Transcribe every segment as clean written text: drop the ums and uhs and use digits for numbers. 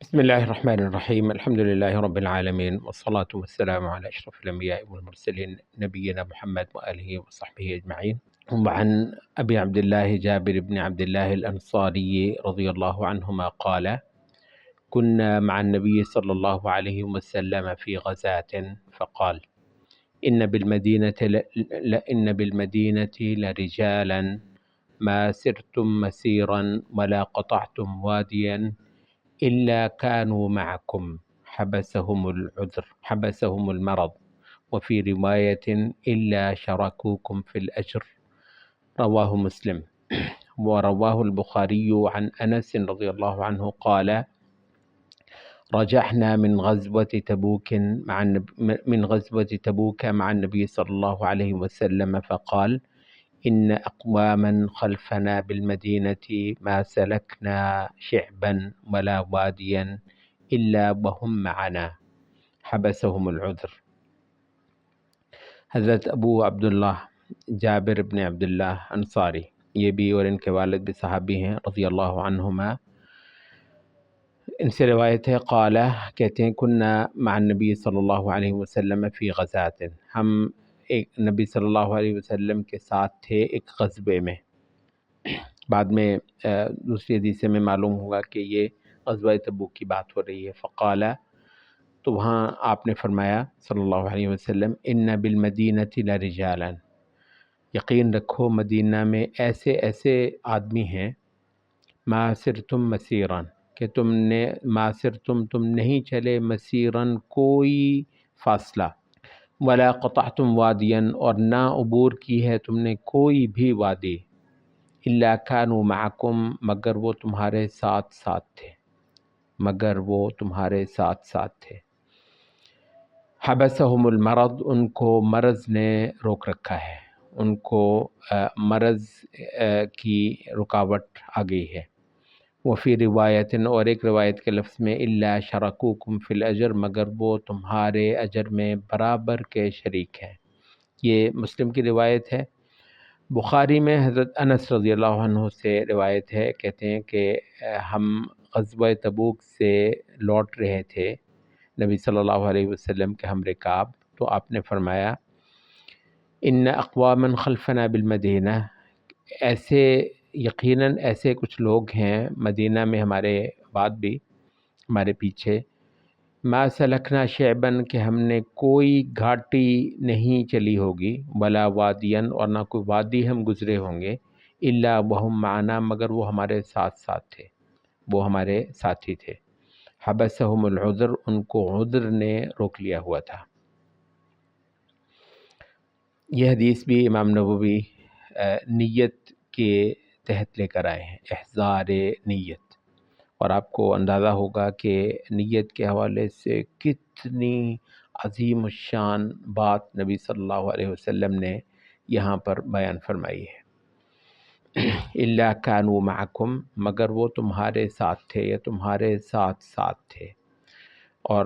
بسم الله الرحمن الرحيم. الحمد لله رب العالمين، والصلاة والسلام على أشرف الأنبياء والمرسلين نبينا محمد وآله وصحبه أجمعين. وعن أبي عبد الله جابر بن عبد الله الأنصاري رضي الله عنهما قال: كنا مع النبي صلى الله عليه وسلم في غزاة فقال: إن بالمدينة لرجالا ما سرتم مسيرا ولا قطعتم واديا إلا كانوا معكم، حبسهم المرض، وفي رواية إلا شركوكم في الأجر. رواه مسلم. ورواه البخاري عن أنس رضي الله عنه قال: رجعنا من غزوة تبوك مع النبي صلى الله عليه وسلم فقال: إن أقواما خلفنا بالمدينة ما سلكنا شعبا ولا واديا إلا وهم معنا، حبسهم العذر. حضرت ابو عبداللہ جابر بن عبداللہ انصاری، یہ بھی اور ان کے والد بھی صحابی ہیں رضی اللہ عنہما، ان سے روایت ہے، قال کہتے ہیں، کننا مع النبی صلی اللہ علیہ وسلم فی غزات، ہم ایک نبی صلی اللہ علیہ وسلم کے ساتھ تھے ایک غزوے میں۔ بعد میں دوسری حدیث میں معلوم ہوگا کہ یہ غزوہ تبوک کی بات ہو رہی ہے۔ فقال، تو وہاں آپ نے فرمایا صلی اللہ علیہ وسلم: ان بالمدینۃ لرجالا، یقین رکھو مدینہ میں ایسے ایسے آدمی ہیں، ما سرتم مسیرا، کہ تم نہیں چلے، مسیرن کوئی فاصلہ، ولا قطعتم وادیا، اور نہ عبور کی ہے تم نے کوئی بھی وادی، الا کانوا معکم، مگر وہ تمہارے ساتھ تھے، حبسہم المرض، ان کو مرض نے روک رکھا ہے، ان کو مرض کی رکاوٹ آ گئی ہے۔ وفی روایت، اور ایک روایت کے لفظ میں، الا شرکوکم فی الاجر، مگر وہ تمہارے اجر میں برابر کے شریک ہیں۔ یہ مسلم کی روایت ہے۔ بخاری میں حضرت انس رضی اللہ عنہ سے روایت ہے، کہتے ہیں کہ ہم غزوہ تبوک سے لوٹ رہے تھے نبی صلی اللہ علیہ وسلم کے ہم رکاب، تو آپ نے فرمایا: ان اقواما خلفنا بالمدینہ، یقیناً ایسے کچھ لوگ ہیں مدینہ میں ہمارے بعد بھی، ہمارے پیچھے، ما سلکنا شعباً، کہ ہم نے کوئی گھاٹی نہیں چلی ہوگی، ولا وادین، اور نہ کوئی وادی ہم گزرے ہوں گے، الا وہم معنا، مگر وہ ہمارے ساتھ تھے، وہ ہمارے ساتھی تھے، حبسہم العذر، ان کو عذر نے روک لیا ہوا تھا۔ یہ حدیث بھی امام نووی نیت کے تحت لے کر آئے ہیں، احضار نیت، اور آپ کو اندازہ ہوگا کہ نیت کے حوالے سے کتنی عظیم الشان بات نبی صلی اللہ علیہ وسلم نے یہاں پر بیان فرمائی ہے۔ الا کانوا معکم، مگر وہ تمہارے ساتھ تھے یا تمہارے ساتھ تھے، اور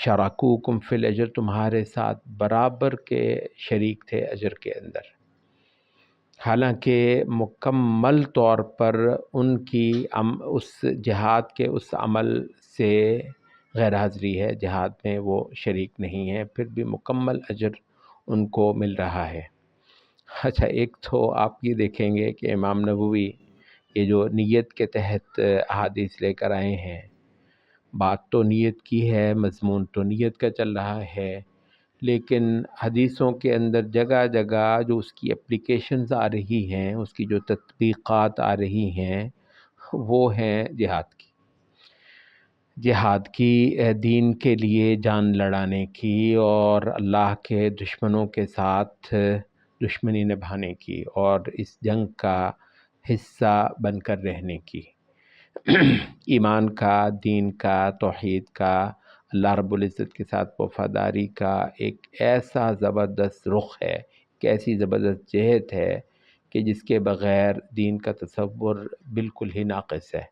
شرکوکم فی الاجر، تمہارے ساتھ برابر کے شریک تھے اجر کے اندر۔ حالانکہ مکمل طور پر ان کی اس جہاد کے اس عمل سے غیر حاضری ہے، جہاد میں وہ شریک نہیں ہے، پھر بھی مکمل اجر ان کو مل رہا ہے۔ اچھا، ایک تو آپ یہ دیکھیں گے کہ امام نووی یہ جو نیت کے تحت احادیث لے کر آئے ہیں، بات تو نیت کی ہے، مضمون تو نیت کا چل رہا ہے، لیکن حدیثوں کے اندر جگہ جگہ جو اس کی اپلیکیشنز آ رہی ہیں، اس کی جو تطبیقات آ رہی ہیں، وہ ہیں جہاد کی، دین کے لیے جان لڑانے کی، اور اللہ کے دشمنوں کے ساتھ دشمنی نبھانے کی، اور اس جنگ کا حصہ بن کر رہنے کی، ایمان کا، دین کا، توحید کا، اللہ رب العزت کے ساتھ وفاداری کا ایک ایسا زبردست رخ ہے، ایک ایسی زبردست جہت ہے کہ جس کے بغیر دین کا تصور بالکل ہی ناقص ہے۔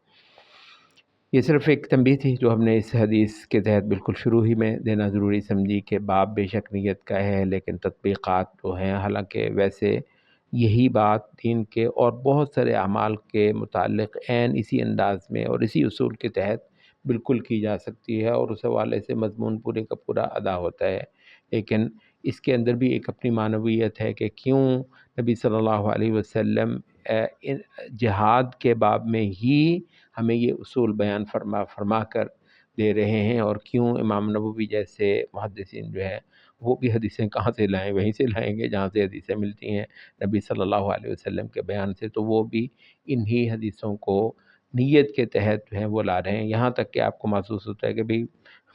یہ صرف ایک تنبیہ تھی جو ہم نے اس حدیث کے تحت بالکل شروع ہی میں دینا ضروری سمجھی کہ باب بے شک نیت کا ہے، لیکن تطبیقات جو ہیں، حالانکہ ویسے یہی بات دین کے اور بہت سارے اعمال کے متعلق عین اسی انداز میں اور اسی اصول کے تحت بالکل کی جا سکتی ہے اور اس حوالے سے مضمون پورے کا پورا ادا ہوتا ہے، لیکن اس کے اندر بھی ایک اپنی معنویت ہے کہ کیوں نبی صلی اللہ علیہ وسلم جہاد کے باب میں ہی ہمیں یہ اصول بیان فرما کر دے رہے ہیں، اور کیوں امام نووی جیسے محدثین جو ہے وہ بھی حدیثیں کہاں سے لائیں، وہیں سے لائیں گے جہاں سے حدیثیں ملتی ہیں نبی صلی اللہ علیہ وسلم کے بیان سے، تو وہ بھی انہی حدیثوں کو نیت کے تحت جو ہیں وہ لا رہے ہیں، یہاں تک کہ آپ کو محسوس ہوتا ہے کہ بھئی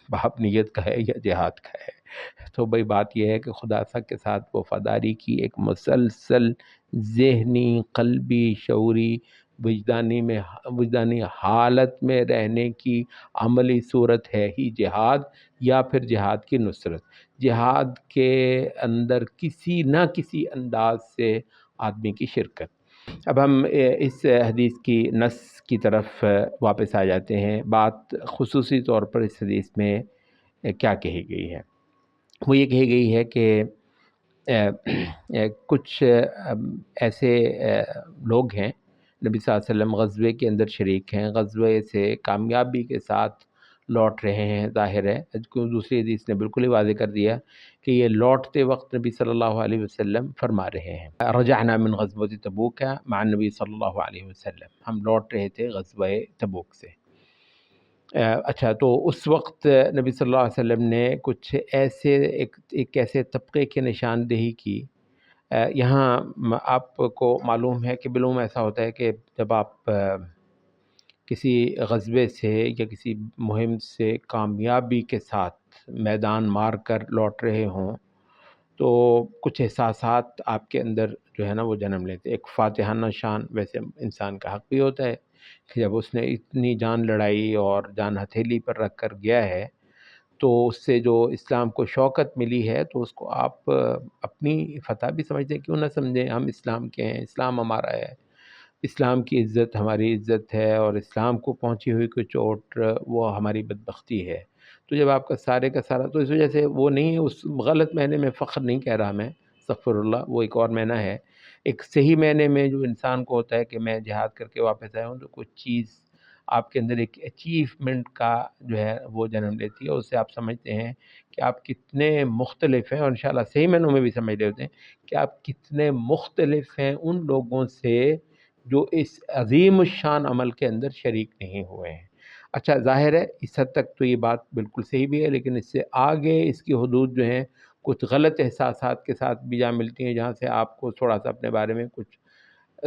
باپ نیت کا ہے یا جہاد کا ہے۔ تو بھئی بات یہ ہے کہ خدا کے ساتھ وفاداری کی ایک مسلسل ذہنی، قلبی، شعوری، وجدانی حالت میں رہنے کی عملی صورت ہے ہی جہاد، یا پھر جہاد کی نصرت، جہاد کے اندر کسی نہ کسی انداز سے آدمی کی شرکت۔ اب ہم اس حدیث کی نص کی طرف واپس آ جاتے ہیں۔ بات خصوصی طور پر اس حدیث میں کیا کہی گئی ہے؟ وہ یہ کہی گئی ہے کہ کچھ ایسے لوگ ہیں، نبی صلی اللہ علیہ وسلم غزوے کے اندر شریک ہیں، غزوے سے کامیابی کے ساتھ لوٹ رہے ہیں، ظاہر ہے کیوں دوسری حدیث نے بالکل ہی واضح کر دیا کہ یہ لوٹتے وقت نبی صلی اللہ علیہ وسلم فرما رہے ہیں، رجعنا من غزوۃ تبوک مع النبی صلی اللہ علیہ وسلم، ہم لوٹ رہے تھے غزوہ تبوک سے۔ اچھا، تو اس وقت نبی صلی اللہ علیہ وسلم نے کچھ ایسے ایک ایسے طبقے کی نشاندہی کی۔ یہاں آپ کو معلوم ہے کہ بالعموم ایسا ہوتا ہے کہ جب آپ کسی غزوے سے یا کسی مہم سے کامیابی کے ساتھ میدان مار کر لوٹ رہے ہوں تو کچھ احساسات آپ کے اندر جو ہے نا وہ جنم لیتے۔ ایک فاتحانہ شان ویسے انسان کا حق بھی ہوتا ہے کہ جب اس نے اتنی جان لڑائی اور جان ہتھیلی پر رکھ کر گیا ہے تو اس سے جو اسلام کو شوکت ملی ہے تو اس کو آپ اپنی فتح بھی سمجھتے ہیں، کیوں نہ سمجھیں، ہم اسلام کے ہیں، اسلام ہمارا ہے، اسلام کی عزت ہماری عزت ہے، اور اسلام کو پہنچی ہوئی کوئی چوٹ وہ ہماری بدبختی ہے۔ تو جب آپ کا سارا تو اس وجہ سے وہ نہیں، اس غلط معنی میں فخر نہیں کہہ رہا میں، استغفر اللہ، وہ ایک اور معنی ہے۔ ایک صحیح معنی میں جو انسان کو ہوتا ہے کہ میں جہاد کر کے واپس آیا ہوں تو کچھ چیز آپ کے اندر ایک اچیومنٹ کا جو ہے وہ جنم لیتی ہے، اس سے آپ سمجھتے ہیں کہ آپ کتنے مختلف ہیں، اور انشاءاللہ صحیح معنوں میں بھی سمجھ رہے ہوتے ہیں کہ آپ کتنے مختلف ہیں ان لوگوں سے جو اس عظیم الشان عمل کے اندر شریک نہیں ہوئے ہیں۔ اچھا، ظاہر ہے اس حد تک تو یہ بات بالکل صحیح بھی ہے، لیکن اس سے آگے اس کی حدود جو ہیں کچھ غلط احساسات کے ساتھ بھی جا ملتی ہیں، جہاں سے آپ کو تھوڑا سا اپنے بارے میں کچھ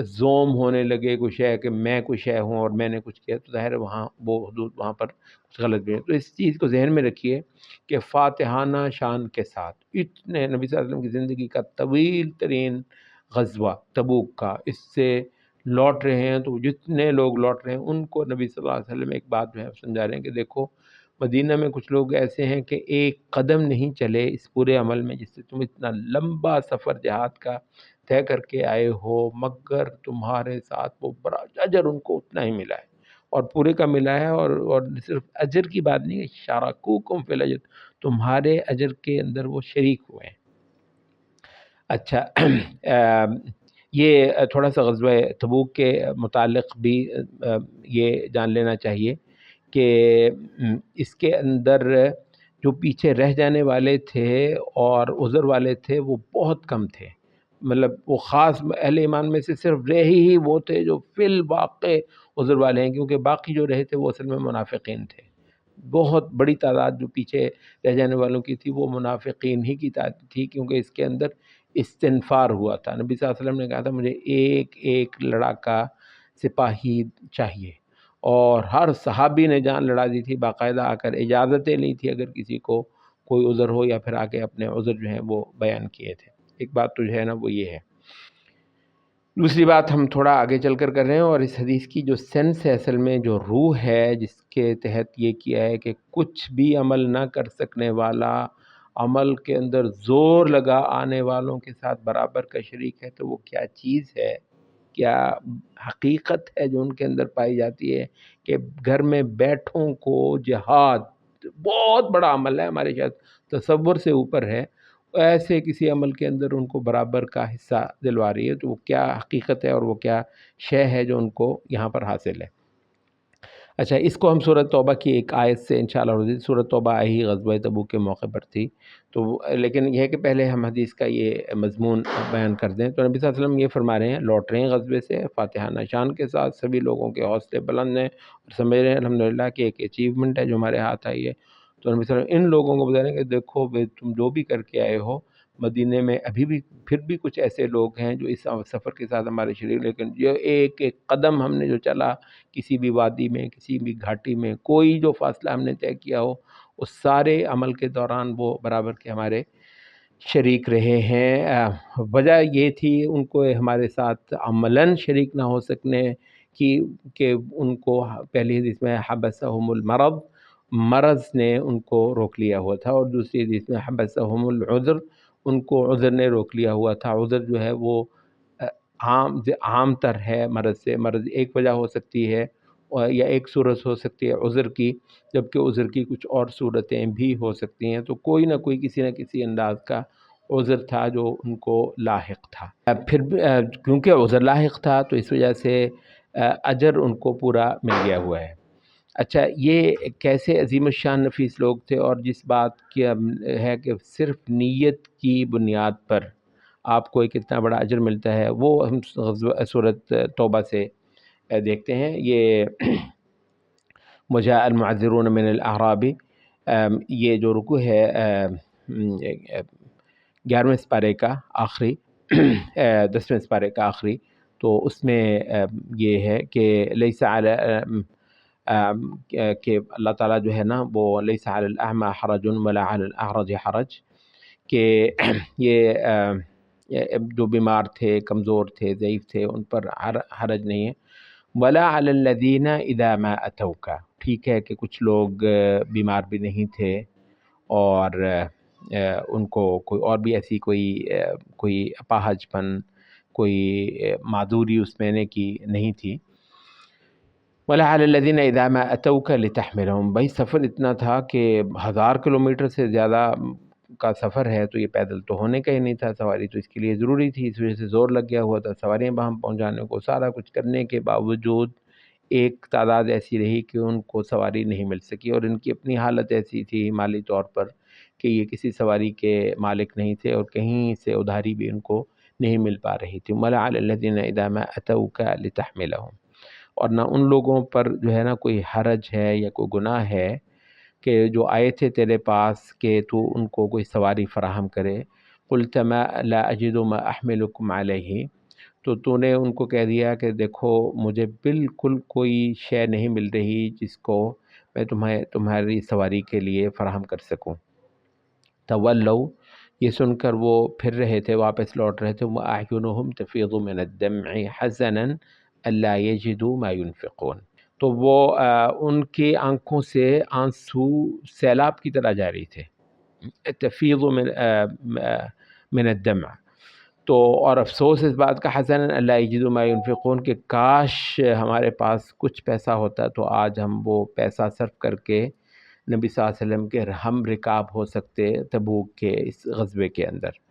زوم ہونے لگے، کچھ ہے کہ میں کچھ ہے ہوں اور میں نے کچھ کیا، تو ظاہر ہے وہاں وہ حدود وہاں پر کچھ غلط بھی ہے۔ تو اس چیز کو ذہن میں رکھیے کہ فاتحانہ شان کے ساتھ اتنے نبی صلی اللہ علیہ وسلم کی زندگی کا طویل ترین غزوہ تبوک کا، اس سے لوٹ رہے ہیں، تو جتنے لوگ لوٹ رہے ہیں ان کو نبی صلی اللہ علیہ وسلم ایک بات جو ہے سمجھا رہے ہیں کہ دیکھو مدینہ میں کچھ لوگ ایسے ہیں کہ ایک قدم نہیں چلے اس پورے عمل میں جس سے تم اتنا لمبا سفر جہاد کا طے کر کے آئے ہو، مگر تمہارے ساتھ وہ بڑا اجر ان کو اتنا ہی ملا ہے، اور پورے کا ملا ہے، اور صرف اجر کی بات نہیں ہے، شارکوکم فی الاجر، تمہارے اجر کے اندر وہ شریک ہوئے ہیں۔ اچھا، یہ تھوڑا سا غزوہ تبوک کے متعلق بھی یہ جان لینا چاہیے کہ اس کے اندر جو پیچھے رہ جانے والے تھے اور عذر والے تھے وہ بہت کم تھے، مطلب وہ خاص اہل ایمان میں سے صرف رہے ہی وہ تھے جو فی الواقع عذر والے ہیں، کیونکہ باقی جو رہے تھے وہ اصل میں منافقین تھے۔ بہت بڑی تعداد جو پیچھے رہ جانے والوں کی تھی وہ منافقین ہی کی تعداد تھی، کیونکہ اس کے اندر استنفار ہوا تھا۔ نبی صلی اللہ علیہ وسلم نے کہا تھا مجھے ایک ایک لڑاکا سپاہی چاہیے، اور ہر صحابی نے جان لڑا دی تھی، باقاعدہ آ کر اجازتیں لی تھی اگر کسی کو کوئی عذر ہو، یا پھر آ کے اپنے عذر جو ہیں وہ بیان کیے تھے۔ ایک بات تو جو ہے نا وہ یہ ہے۔ دوسری بات ہم تھوڑا آگے چل کر رہے ہیں، اور اس حدیث کی جو سینس ہے، اصل میں جو روح ہے جس کے تحت یہ کیا ہے کہ کچھ بھی عمل نہ کر سکنے والا عمل کے اندر زور لگا آنے والوں کے ساتھ برابر کا شریک ہے، تو وہ کیا چیز ہے، کیا حقیقت ہے جو ان کے اندر پائی جاتی ہے کہ گھر میں بیٹھوں کو جہاد بہت بڑا عمل ہے، ہمارے شاید تصور سے اوپر ہے، ایسے کسی عمل کے اندر ان کو برابر کا حصہ دلوا رہی ہے، تو وہ کیا حقیقت ہے اور وہ کیا شے ہے جو ان کو یہاں پر حاصل ہے۔ اچھا، اس کو ہم سورۃ توبہ کی ایک آیت سے انشاءاللہ، سورۃ توبہ آئی غزوہ تبوک کے موقع پر تھی، تو لیکن یہ ہے کہ پہلے ہم حدیث کا یہ مضمون بیان کر دیں۔ تو نبی صلی اللہ علیہ وسلم یہ فرما رہے ہیں، لوٹ رہے ہیں غزوے سے فاتحہ نشان کے ساتھ، سبھی لوگوں کے حوصلے بلند ہیں اور سمجھ رہے ہیں الحمدللہ کہ ایک اچیومنٹ ہے جو ہمارے ہاتھ آئی ہے۔ تو نبی صلی اللہ علیہ وسلم ان لوگوں کو بتا رہے ہیں کہ دیکھو بھئی، تم جو بھی کر کے آئے ہو، مدینے میں ابھی بھی پھر بھی کچھ ایسے لوگ ہیں جو اس سفر کے ساتھ ہمارے شریک، لیکن جو ایک ایک قدم ہم نے جو چلا، کسی بھی وادی میں، کسی بھی گھاٹی میں، کوئی جو فاصلہ ہم نے طے کیا ہو، اس سارے عمل کے دوران وہ برابر کے ہمارے شریک رہے ہیں۔ وجہ یہ تھی ان کو ہمارے ساتھ عملاً شریک نہ ہو سکنے کی کہ ان کو پہلی حدیث میں حبسہم المرض، مرض نے ان کو روک لیا ہوا تھا، اور دوسری حدیث میں حبسہم العذر، ان کو عذر نے روک لیا ہوا تھا۔ عذر جو ہے وہ عام تر ہے مرض سے، مرض ایک وجہ ہو سکتی ہے یا ایک صورت ہو سکتی ہے عذر کی، جبکہ عذر کی کچھ اور صورتیں بھی ہو سکتی ہیں، تو کوئی نہ کوئی کسی نہ کسی انداز کا عذر تھا جو ان کو لاحق تھا۔ پھر کیونکہ عذر لاحق تھا تو اس وجہ سے اجر ان کو پورا مل گیا ہوا ہے۔ اچھا، یہ کیسے عظیم الشان نفیس لوگ تھے، اور جس بات کی ہے کہ صرف نیت کی بنیاد پر آپ کو کتنا بڑا اجر ملتا ہے، وہ ہم سورۃ توبہ سے دیکھتے ہیں۔ یہ وجاء المعذرون من الاعراب، یہ جو رکوع ہے 11ویں سپارے کا آخری 10ویں سپارے کا آخری، تو اس میں یہ ہے کہ لیس علی کہ اللہ تعالیٰ جو ہے نا وہ لیس علی الاعمى حرج ولا علی الاعرج حرج، کہ یہ جو بیمار تھے، کمزور تھے، ضعیف تھے، ان پر حرج نہیں ہے۔ ولا علی الذین اذا ما اتوک، ٹھیک ہے کہ کچھ لوگ بیمار بھی نہیں تھے، اور ان کو کوئی اور بھی ایسی کوئی اپاہج پن، کوئی معذوری اس میں نے کی نہیں تھی۔ ولا علی الذین اذا ما اتوک لتحملهم، بھائی سفر اتنا تھا کہ 1000 کلومیٹر سے زیادہ کا سفر ہے، تو یہ پیدل تو ہونے کا ہی نہیں تھا، سواری تو اس کے لیے ضروری تھی، اس وجہ سے زور لگ گیا ہوا تھا سواریاں وہاں پہنچانے کو۔ سارا کچھ کرنے کے باوجود ایک تعداد ایسی رہی کہ ان کو سواری نہیں مل سکی، اور ان کی اپنی حالت ایسی تھی مالی طور پر کہ یہ کسی سواری کے مالک نہیں تھے، اور کہیں سے ادھاری بھی ان کو نہیں مل پا رہی تھی۔ ولا علی الذین اذا ما اتوک لتحملهم، اور نہ ان لوگوں پر جو ہے نا کوئی حرج ہے یا کوئی گناہ ہے کہ جو آئے تھے تیرے پاس کہ تو ان کو کوئی سواری فراہم کرے۔ قلت ما لا اجد ما احملکم علیہ، تو نے ان کو کہہ دیا کہ دیکھو مجھے بالکل کوئی شے نہیں مل رہی جس کو میں تمہاری سواری کے لیے فراہم کر سکوں۔ تولوا، یہ سن کر وہ پھر رہے تھے، واپس لوٹ رہے تھے، وَأَعْيُنُهُمْ تَفِيضُ مِنَ الدَّمْعِ حَزَنًا أَلَّا يَجِدُوا مَا يُنْفِقُونَ، تو وہ ان کی آنکھوں سے آنسو سیلاب کی طرح جاری تھے، تفیض من الدمع، تو اور افسوس اس بات کا، حسن اللہ یجدوا ما ينفقون، کہ کاش ہمارے پاس کچھ پیسہ ہوتا تو آج ہم وہ پیسہ صرف کر کے نبی صلی اللہ علیہ وسلم کے ہم رکاب ہو سکتے تبوک کے اس غزوے کے اندر۔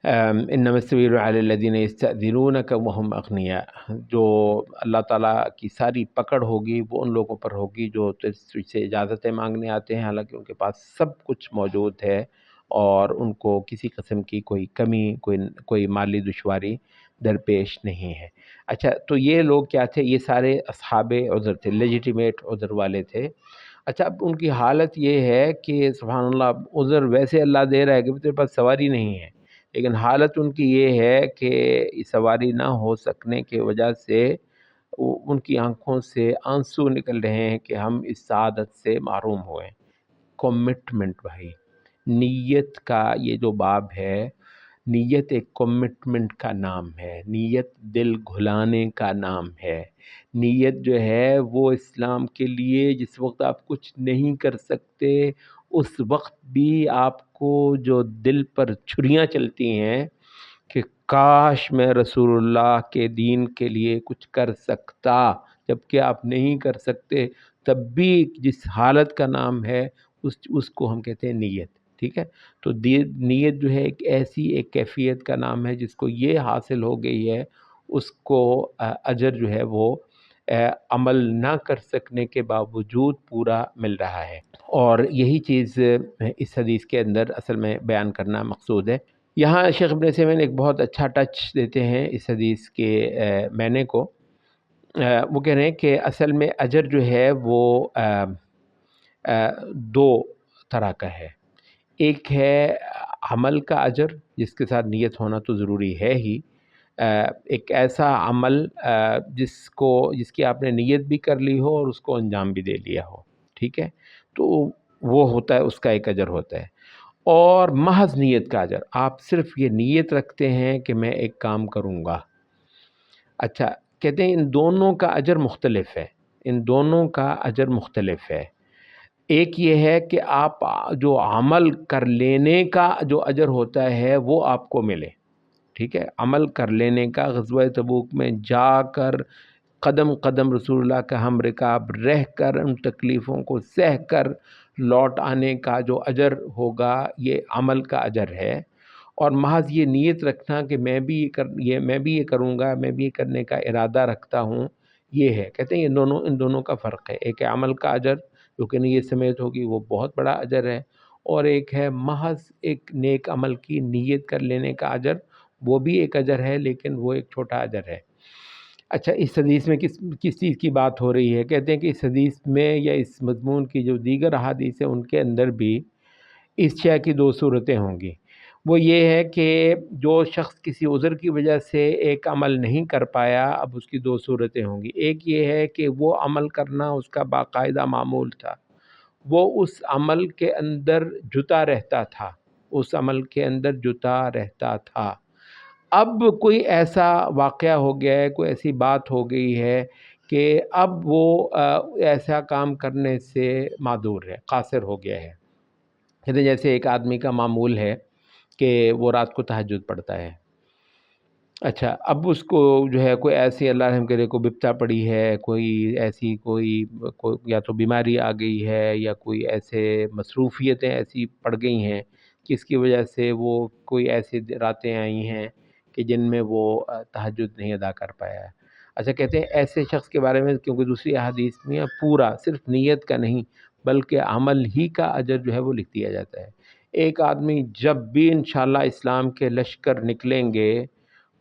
انما السبیل علی الذین یستأذنونک وهم اغنیاء، جو اللہ تعالیٰ کی ساری پکڑ ہوگی وہ ان لوگوں پر ہوگی جو تجھ سے اجازتیں مانگنے آتے ہیں، حالانکہ ان کے پاس سب کچھ موجود ہے اور ان کو کسی قسم کی کوئی کمی، کوئی مالی دشواری درپیش نہیں ہے۔ اچھا، تو یہ لوگ کیا تھے؟ یہ سارے اصحاب عذر تھے، لیجیٹیمیٹ عذر والے تھے۔ اچھا، اب ان کی حالت یہ ہے کہ سبحان اللہ، عذر ویسے اللہ دے رہا ہے کہ تیرے پاس سواری نہیں ہے، لیکن حالت ان کی یہ ہے کہ سواری نہ ہو سکنے کی وجہ سے ان کی آنکھوں سے آنسو نکل رہے ہیں کہ ہم اس سعادت سے محروم ہوئے۔ کمٹمنٹ بھائی، نیت کا یہ جو باب ہے، نیت ایک کمٹمنٹ کا نام ہے، نیت دل گھلانے کا نام ہے۔ نیت جو ہے وہ اسلام کے لیے جس وقت آپ کچھ نہیں کر سکتے، اس وقت بھی آپ کو جو دل پر چھریاں چلتی ہیں کہ کاش میں رسول اللہ کے دین کے لیے کچھ کر سکتا، جب کہ آپ نہیں کر سکتے، تب بھی جس حالت کا نام ہے اس کو ہم کہتے ہیں نیت، ٹھیک ہے؟ تو نیت جو ہے ایک ایسی ایک کیفیت کا نام ہے جس کو یہ حاصل ہو گئی ہے، اس کو اجر جو ہے وہ عمل نہ کر سکنے کے باوجود پورا مل رہا ہے۔ اور یہی چیز اس حدیث کے اندر اصل میں بیان کرنا مقصود ہے۔ یہاں شیخ ابن عثیمین ایک بہت اچھا ٹچ دیتے ہیں اس حدیث کے معنی کو۔ وہ کہہ رہے ہیں کہ اصل میں اجر جو ہے وہ دو طرح کا ہے۔ ایک ہے عمل کا اجر، جس کے ساتھ نیت ہونا تو ضروری ہے ہی، ایک ایسا عمل جس کی آپ نے نیت بھی کر لی ہو اور اس کو انجام بھی دے لیا ہو، ٹھیک ہے، تو وہ ہوتا ہے، اس کا ایک اجر ہوتا ہے۔ اور محض نیت کا اجر، آپ صرف یہ نیت رکھتے ہیں کہ میں ایک کام کروں گا۔ اچھا، کہتے ہیں ان دونوں کا اجر مختلف ہے، ان دونوں کا اجر مختلف ہے۔ ایک یہ ہے کہ آپ جو عمل کر لینے کا جو اجر ہوتا ہے وہ آپ کو ملے، ٹھیک ہے، عمل کر لینے کا، غزوہ تبوک میں جا کر قدم قدم رسول اللہ کا ہم رکاب رہ کر ان تکلیفوں کو سہ کر لوٹ آنے کا جو اجر ہوگا، یہ عمل کا اجر ہے۔ اور محض یہ نیت رکھنا کہ میں بھی یہ کروں گا، میں بھی یہ کرنے کا ارادہ رکھتا ہوں، یہ ہے۔ کہتے ہیں ان دونوں کا فرق ہے۔ ایک ہے عمل کا اجر جو کہ نیت سمیت ہوگی، وہ بہت بڑا اجر ہے، اور ایک ہے محض ایک نیک عمل کی نیت کر لینے کا اجر، وہ بھی ایک اجر ہے لیکن وہ ایک چھوٹا اجر ہے۔ اچھا، اس حدیث میں کس چیز کی بات ہو رہی ہے؟ کہتے ہیں کہ اس حدیث میں یا اس مضمون کی جو دیگر احادیث ہیں ان کے اندر بھی اس شے کی دو صورتیں ہوں گی۔ وہ یہ ہے کہ جو شخص کسی عذر کی وجہ سے ایک عمل نہیں کر پایا، اب اس کی دو صورتیں ہوں گی۔ ایک یہ ہے کہ وہ عمل کرنا اس کا باقاعدہ معمول تھا، وہ اس عمل کے اندر جتا رہتا تھا، اس عمل کے اندر جتا رہتا تھا۔ اب کوئی ایسا واقعہ ہو گیا ہے، کوئی ایسی بات ہو گئی ہے کہ اب وہ ایسا کام کرنے سے معذور ہے، قاصر ہو گیا ہے۔ کہتے ہیں جیسے ایک آدمی کا معمول ہے کہ وہ رات کو تہجد پڑھتا ہے۔ اچھا، اب اس کو جو ہے کوئی ایسی، اللہ رحم کرے، کوئی بپتا پڑی ہے، کوئی ایسی کوئی یا تو بیماری آ گئی ہے یا کوئی ایسے مصروفیتیں ایسی پڑ گئی ہیں کہ اس کی وجہ سے وہ کوئی ایسی راتیں آئی ہیں کہ جن میں وہ تہجد نہیں ادا کر پایا ہے۔ اچھا، کہتے ہیں ایسے شخص کے بارے میں، کیونکہ دوسری احادیث میں پورا صرف نیت کا نہیں بلکہ عمل ہی کا اجر جو ہے وہ لکھ دیا جاتا ہے۔ ایک آدمی جب بھی انشاءاللہ اسلام کے لشکر نکلیں گے،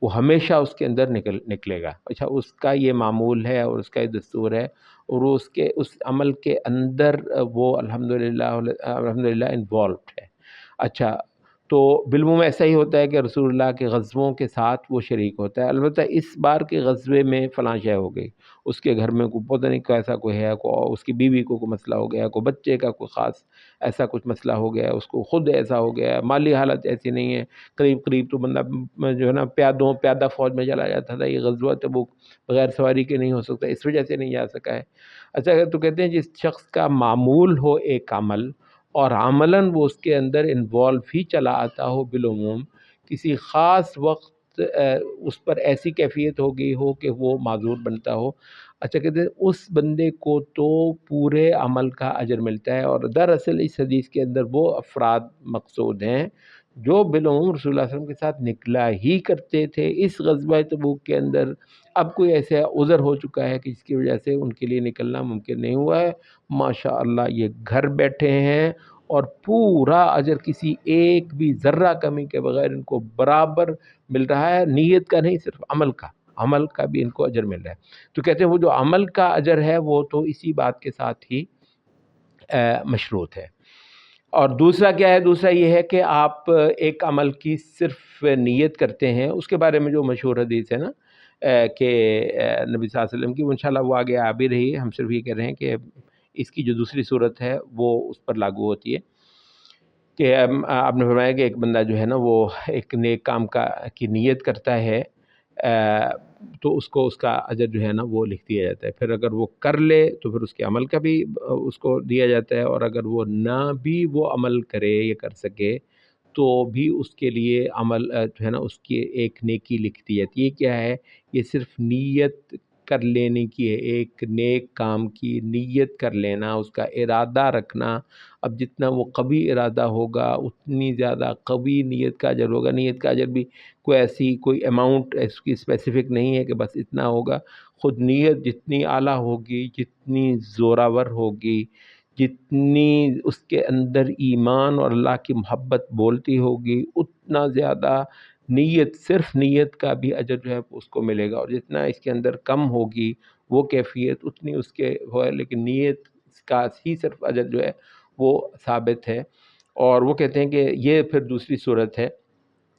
وہ ہمیشہ اس کے اندر نکلے گا۔ اچھا، اس کا یہ معمول ہے اور اس کا یہ دستور ہے، اور وہ اس عمل کے اندر وہ الحمدللہ انوالوڈ ہے۔ اچھا، تو بالعموم ایسا ہی ہوتا ہے کہ رسول اللہ کے غزووں کے ساتھ وہ شریک ہوتا ہے۔ البتہ اس بار کے غزوے میں فلاں شے ہو گئی، اس کے گھر میں کوئی پتہ نہیں کیسا کوئی ہے، اس کی بیوی کو کوئی مسئلہ ہو گیا، کوئی بچے کا کوئی خاص ایسا کچھ مسئلہ ہو گیا، اس کو خود ایسا ہو گیا، مالی حالت ایسی نہیں ہے، قریب تو بندہ جو ہے نا پیادہ فوج میں چلا جاتا تھا، یہ غزوہ تبوک بغیر سواری کے نہیں ہو سکتا، اس وجہ سے نہیں جا سکا ہے۔ اچھا، تو کہتے ہیں جس شخص کا معمول ہو ایک عمل اور عملاً وہ اس کے اندر انوالو ہی چلا آتا ہو، بالعموم کسی خاص وقت اس پر ایسی کیفیت ہو گئی ہو کہ وہ معذور بنتا ہو، اچھا کہتے ہیں اس بندے کو تو پورے عمل کا اجر ملتا ہے۔ اور دراصل اس حدیث کے اندر وہ افراد مقصود ہیں جو بالعموم رسول اللہ صلی اللہ علیہ وسلم کے ساتھ نکلا ہی کرتے تھے اس غزوہ تبوک کے اندر۔ اب کوئی ایسا عذر ہو چکا ہے کہ جس کی وجہ سے ان کے لیے نکلنا ممکن نہیں ہوا ہے، ماشاءاللہ یہ گھر بیٹھے ہیں اور پورا اجر کسی ایک بھی ذرہ کمی کے بغیر ان کو برابر مل رہا ہے، نیت کا نہیں، صرف عمل کا بھی ان کو اجر مل رہا ہے۔ تو کہتے ہیں وہ جو عمل کا اجر ہے وہ تو اسی بات کے ساتھ ہی مشروط ہے۔ اور دوسرا کیا ہے؟ دوسرا یہ ہے کہ آپ ایک عمل کی صرف نیت کرتے ہیں، اس کے بارے میں جو مشہور حدیث ہے نا کہ نبی صلی اللہ علیہ وسلم کی، وہ انشاءاللہ وہ آگے آ بھی رہی ہے، ہم صرف یہ کہہ رہے ہیں کہ اس کی جو دوسری صورت ہے وہ اس پر لاگو ہوتی ہے کہ آپ نے فرمایا کہ ایک بندہ جو ہے نا وہ ایک نیک کام کی نیت کرتا ہے، تو اس کا اجر جو ہے نا وہ لکھ دیا جاتا ہے۔ پھر اگر وہ کر لے تو پھر اس کے عمل کا بھی اس کو دیا جاتا ہے، اور اگر وہ نہ بھی وہ عمل کرے یا کر سکے تو بھی اس کے لیے عمل جو ہے نا اس کی ایک نیکی لکھ دی جاتی ہے۔ یہ کیا ہے؟ یہ صرف نیت کر لینے کی ہے، ایک نیک کام کی نیت کر لینا، اس کا ارادہ رکھنا۔ اب جتنا وہ قوی ارادہ ہوگا اتنی زیادہ قوی نیت کا اجر ہوگا۔ نیت کا اجر بھی کوئی ایسی کوئی اماؤنٹ اس کی اسپیسیفک نہیں ہے کہ بس اتنا ہوگا، خود نیت جتنی اعلیٰ ہوگی، جتنی زوراور ہوگی، جتنی اس کے اندر ایمان اور اللہ کی محبت بولتی ہوگی، اتنا زیادہ نیت، صرف نیت کا بھی اجر جو ہے اس کو ملے گا، اور جتنا اس کے اندر کم ہوگی وہ کیفیت اتنی اس کے ہے، لیکن نیت کا ہی صرف اجر جو ہے وہ ثابت ہے۔ اور وہ کہتے ہیں کہ یہ پھر دوسری صورت ہے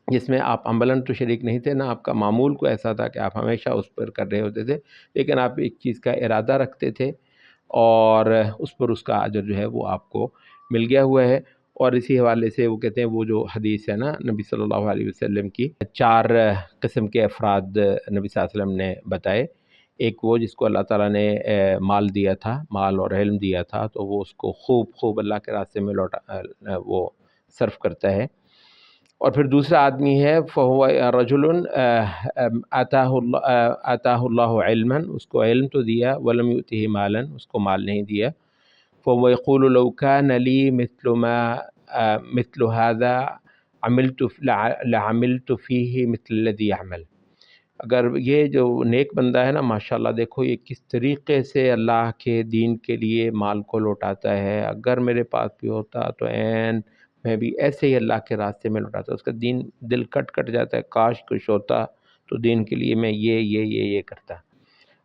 جس میں آپ عملاً تو شریک نہیں تھے، نہ آپ کا معمول کو ایسا تھا کہ آپ ہمیشہ اس پر کر رہے ہوتے تھے، لیکن آپ ایک چیز کا ارادہ رکھتے تھے اور اس پر اس کا اجر جو ہے وہ آپ کو مل گیا ہوا ہے۔ اور اسی حوالے سے وہ کہتے ہیں وہ جو حدیث ہے نا نبی صلی اللہ علیہ وسلم کی، 4 قسم کے افراد نبی صلی اللہ علیہ وسلم نے بتائے۔ ایک وہ جس کو اللہ تعالیٰ نے مال دیا تھا، مال اور علم دیا تھا، تو وہ اس کو خوب اللہ کے راستے میں وہ صرف کرتا ہے۔ اور پھر دوسرا آدمی ہے فَهُوَ رَجُلٌ آتَاهُ اللَّهُ عِلْمًا، اس کو علم تو دیا، وَلَمْ يُؤْتِهِ مَالًا، اس کو مال نہیں دیا۔ فَهُوَ يَقُولُ لَوْ كَانَ لِي مثل هذا لَعَمِلْتُ فِيهِ مثل الذي يعمل۔ اگر یہ جو نیک بندہ ہے نا، ماشاءاللہ دیکھو یہ کس طریقے سے اللہ کے دین کے لیے مال کو لوٹاتا ہے، اگر میرے پاس بھی ہوتا تو میں بھی ایسے ہی اللہ کے راستے میں لوٹاتا۔ اس کا دین دل کٹ جاتا ہے، کاش کچھ ہوتا تو دین کے لیے میں یہ کرتا۔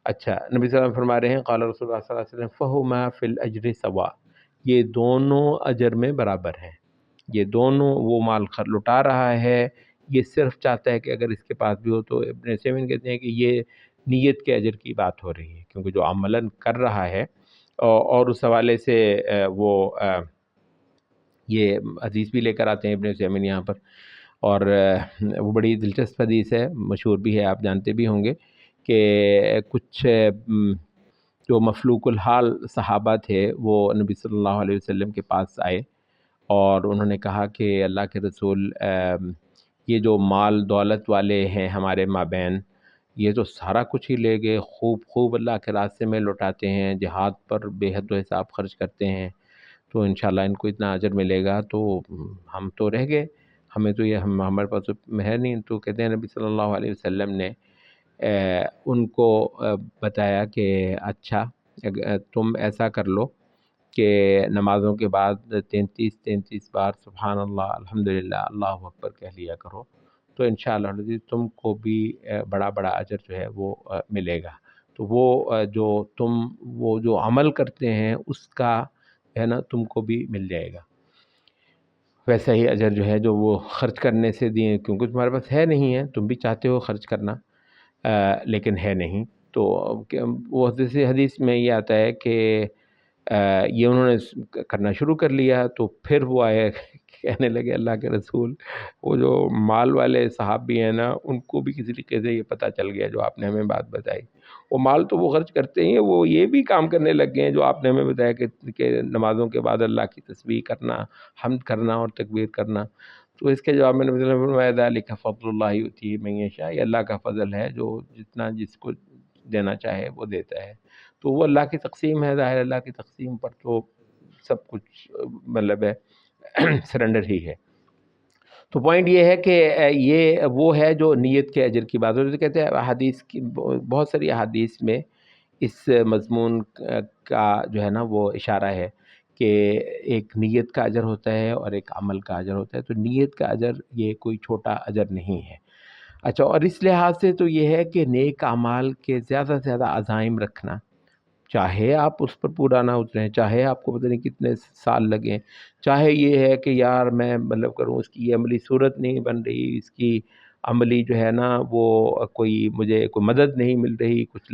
اچھا، نبی صلی اللہ علیہ وسلم فرما رہے ہیں، قال رسول اللہ صلی اللہ علیہ وسلم فَهُمَا فِي الْأَجْرِ سَوَاءٌ، یہ دونوں اجر میں برابر ہیں۔ یہ دونوں، وہ مال لٹا رہا ہے، یہ صرف چاہتا ہے کہ اگر اس کے پاس بھی ہو، تو ابن سیمین کہتے ہیں کہ یہ نیت کے اجر کی بات ہو رہی ہے، کیونکہ جو عملاً کر رہا ہے۔ اور اس حوالے سے وہ یہ حدیث بھی لے کر آتے ہیں ابن سیمین یہاں پر، اور وہ بڑی دلچسپ حدیث ہے، مشہور بھی ہے، آپ جانتے بھی ہوں گے کہ کچھ جو مفلوق الحال صحابہ تھے وہ نبی صلی اللہ علیہ وسلم کے پاس آئے اور انہوں نے کہا کہ اللہ کے رسول، یہ جو مال دولت والے ہیں ہمارے مابین، یہ تو سارا کچھ ہی لے گئے، خوب اللہ کے راستے میں لوٹاتے ہیں، جہاد پر بے حد و حساب خرچ کرتے ہیں، تو انشاءاللہ ان کو اتنا اجر ملے گا، تو ہم تو رہ گئے، ہمیں تو یہ ہمارے پاس تو ہے نہیں۔ تو کہتے ہیں نبی صلی اللہ علیہ وسلم نے ان کو بتایا کہ اچھا، تم ایسا کر لو کہ نمازوں کے بعد 33 بار سبحان اللہ، الحمدللہ، اللہ اکبر کہہ لیا کرو، تو انشاءاللہ تم کو بھی بڑا اجر جو ہے وہ ملے گا۔ تو وہ جو عمل کرتے ہیں اس کا ہے نا تم کو بھی مل جائے گا، ویسا ہی اجر جو ہے جو وہ خرچ کرنے سے دیں، کیونکہ تمہارے پاس ہے نہیں ہے، تم بھی چاہتے ہو خرچ کرنا لیکن ہے نہیں۔ تو وہ حدیث میں یہ آتا ہے کہ یہ انہوں نے کرنا شروع کر لیا، تو پھر وہ آئے کہنے لگے اللہ کے رسول، وہ جو مال والے صاحب بھی ہیں نا، ان کو بھی کسی طریقے سے یہ پتہ چل گیا جو آپ نے ہمیں بات بتائی، وہ مال تو وہ خرچ کرتے ہیں، وہ یہ بھی کام کرنے لگ گئے ہیں جو آپ نے ہمیں بتایا کہ نمازوں کے بعد اللہ کی تسبیح کرنا، حمد کرنا اور تکبیر کرنا۔ تو اس کے جواب میں نبی صلی اللہ علیہ وسلم فرمایا ذالک فضل اللہ یؤتیہ من یشاء، یہ اللہ کا فضل ہے جو جتنا جس کو دینا چاہے وہ دیتا ہے۔ تو وہ اللہ کی تقسیم ہے، ظاہر اللہ کی تقسیم پر تو سب کچھ مطلب ہے سرنڈر ہی ہے۔ تو پوائنٹ یہ ہے کہ یہ وہ ہے جو نیت کے اجر کی بات ہوتی ہے۔ کہتے ہیں احادیث کی بہت ساری احادیث میں اس مضمون کا جو ہے نا وہ اشارہ ہے کہ ایک نیت کا اجر ہوتا ہے اور ایک عمل کا اجر ہوتا ہے، تو نیت کا اجر یہ کوئی چھوٹا اجر نہیں ہے۔ اچھا، اور اس لحاظ سے تو یہ ہے کہ نیک اعمال کے زیادہ سے زیادہ عزائم رکھنا، چاہے آپ اس پر پورا نہ اتریں، چاہے آپ کو پتہ نہیں کتنے سال لگیں، چاہے یہ ہے کہ یار میں مطلب کروں، اس کی یہ عملی صورت نہیں بن رہی، اس کی عملی جو ہے نا وہ مجھے کوئی مدد نہیں مل رہی، کچھ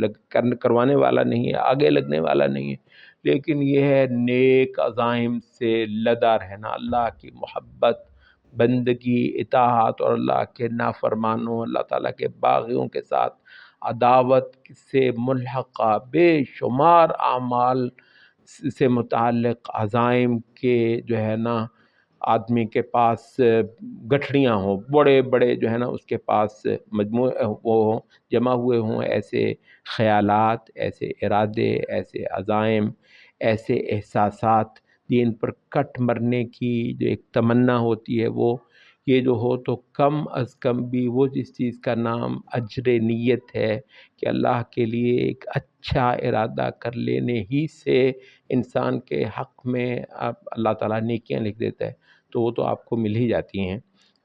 کروانے والا نہیں ہے، آگے لگنے والا نہیں ہے، لیکن یہ ہے نیک عزائم سے لدا رہنا، اللہ کی محبت، بندگی، اطاعت اور اللہ کے نافرمانوں، اللہ تعالیٰ کے باغیوں کے ساتھ عداوت سے ملحقہ بے شمار اعمال سے متعلق عزائم کے جو ہے نا آدمی کے پاس گٹھڑیاں ہوں، بڑے بڑے جو ہے نا اس کے پاس مجموعے وہ ہوں، جمع ہوئے ہوں، ایسے خیالات، ایسے ارادے، ایسے عزائم، ایسے احساسات، دین پر کٹ مرنے کی جو ایک تمنا ہوتی ہے، وہ یہ جو ہو تو کم از کم بھی وہ جس چیز کا نام اجر نیت ہے کہ اللہ کے لیے ایک اچھا ارادہ کر لینے ہی سے انسان کے حق میں اللہ تعالیٰ نیکیاں لکھ دیتا ہے، تو وہ تو آپ کو مل ہی جاتی ہیں،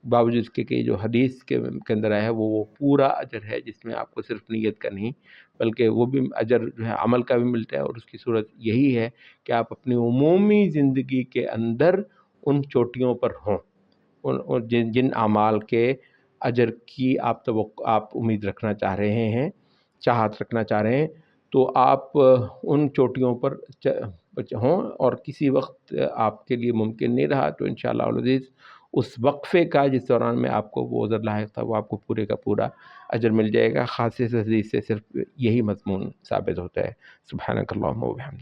باوجود اس کے کہ جو حدیث کے اندر ہے وہ پورا اجر ہے، جس میں آپ کو صرف نیت کا نہیں بلکہ وہ بھی اجر جو ہے عمل کا بھی ملتا ہے، اور اس کی صورت یہی ہے کہ آپ اپنی عمومی زندگی کے اندر ان چوٹیوں پر ہوں، جن جن اعمال کے اجر کی آپ امید رکھنا چاہ رہے ہیں، چاہت رکھنا چاہ رہے ہیں، تو آپ ان چوٹیوں پر ہوں، اور کسی وقت آپ کے لیے ممکن نہیں رہا تو انشاءاللہ العزیز اس وقفے کا جس دوران میں آپ کو وہ عذر لاحق تھا وہ آپ کو پورے کا پورا اجر مل جائے گا۔ خاص اس حدیث سے صرف یہی مضمون ثابت ہوتا ہے۔ سبحانک اللہم و بحمدک۔